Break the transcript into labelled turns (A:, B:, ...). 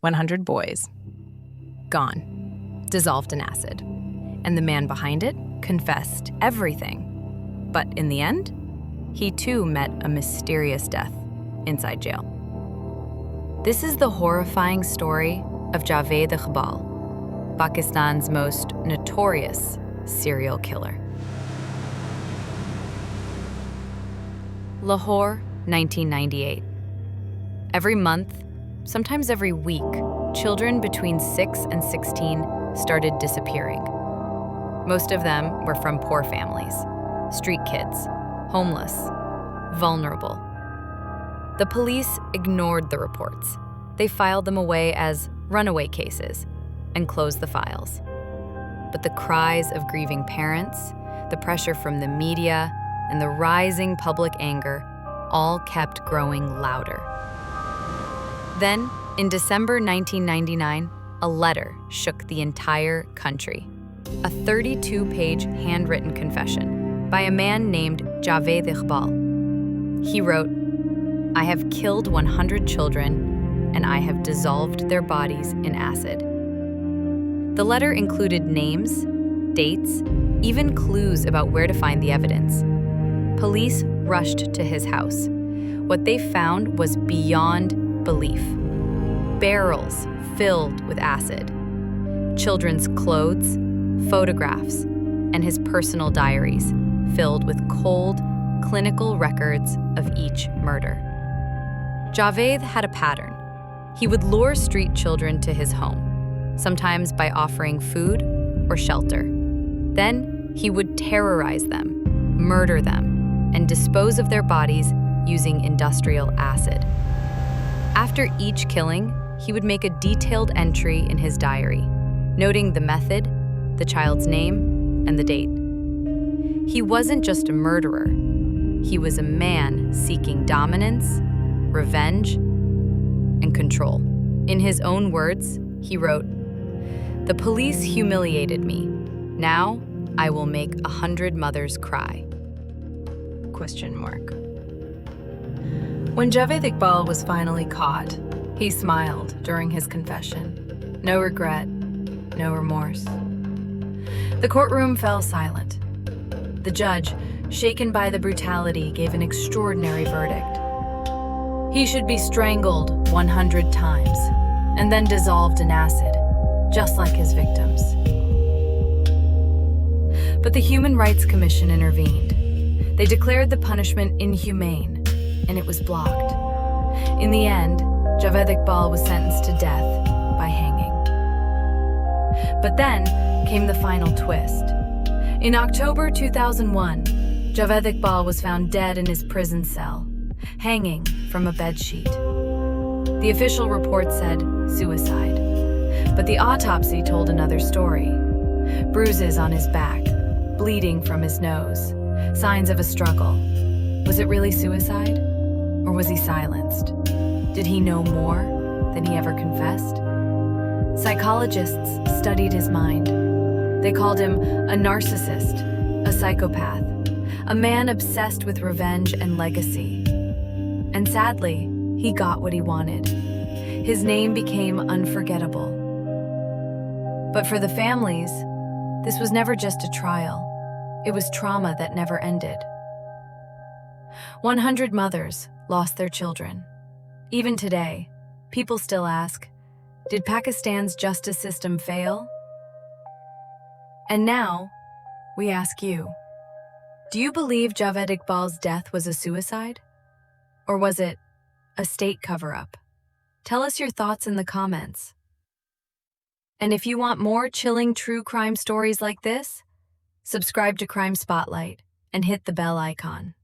A: 100 boys. Gone. Dissolved in acid. And the man behind it confessed everything. But in the end, he too met a mysterious death inside jail. This is the horrifying story of Javed Iqbal, Pakistan's most notorious serial killer. Lahore, 1998. Every month, sometimes every week, children between 6 and 16 started disappearing. Most of them were from poor families, street kids, homeless, vulnerable. The police ignored the reports. They filed them away as runaway cases and closed the files. But the cries of grieving parents, the pressure from the media, and the rising public anger all kept growing louder. Then, in December 1999, a letter shook the entire country. A 32-page handwritten confession by a man named Javed Iqbal. He wrote, "I have killed 100 children, and I have dissolved their bodies in acid." The letter included names, dates, even clues about where to find the evidence. Police rushed to his house. What they found was beyond belief. Barrels filled with acid, children's clothes, photographs, and his personal diaries filled with cold, clinical records of each murder. Javed had a pattern. He would lure street children to his home, sometimes by offering food or shelter. Then he would terrorize them, murder them, and dispose of their bodies using industrial acid. After each killing, he would make a detailed entry in his diary, noting the method, the child's name, and the date. He wasn't just a murderer. He was a man seeking dominance, revenge, and control. In his own words, he wrote, "The police humiliated me. Now I will make 100 mothers cry." ? When Javed Iqbal was finally caught, he smiled during his confession. No regret, no remorse. The courtroom fell silent. The judge, shaken by the brutality, gave an extraordinary verdict. He should be strangled 100 times and then dissolved in acid, just like his victims. But the Human Rights Commission intervened. They declared the punishment inhumane, and it was blocked. In the end, Javed Iqbal was sentenced to death by hanging. But then came the final twist. In October 2001, Javed Iqbal was found dead in his prison cell, hanging from a bedsheet. The official report said suicide, but the autopsy told another story. Bruises on his back, bleeding from his nose, signs of a struggle. Was it really suicide? Or was he silenced? Did he know more than he ever confessed? Psychologists studied his mind. They called him a narcissist, a psychopath, a man obsessed with revenge and legacy. And sadly, he got what he wanted. His name became unforgettable. But for the families, this was never just a trial. It was trauma that never ended. 100 mothers lost their children. Even today, people still ask, did Pakistan's justice system fail? And now, we ask you, do you believe Javed Iqbal's death was a suicide? Or was it a state cover-up? Tell us your thoughts in the comments. And if you want more chilling true crime stories like this, subscribe to Crime Spotlight and hit the bell icon.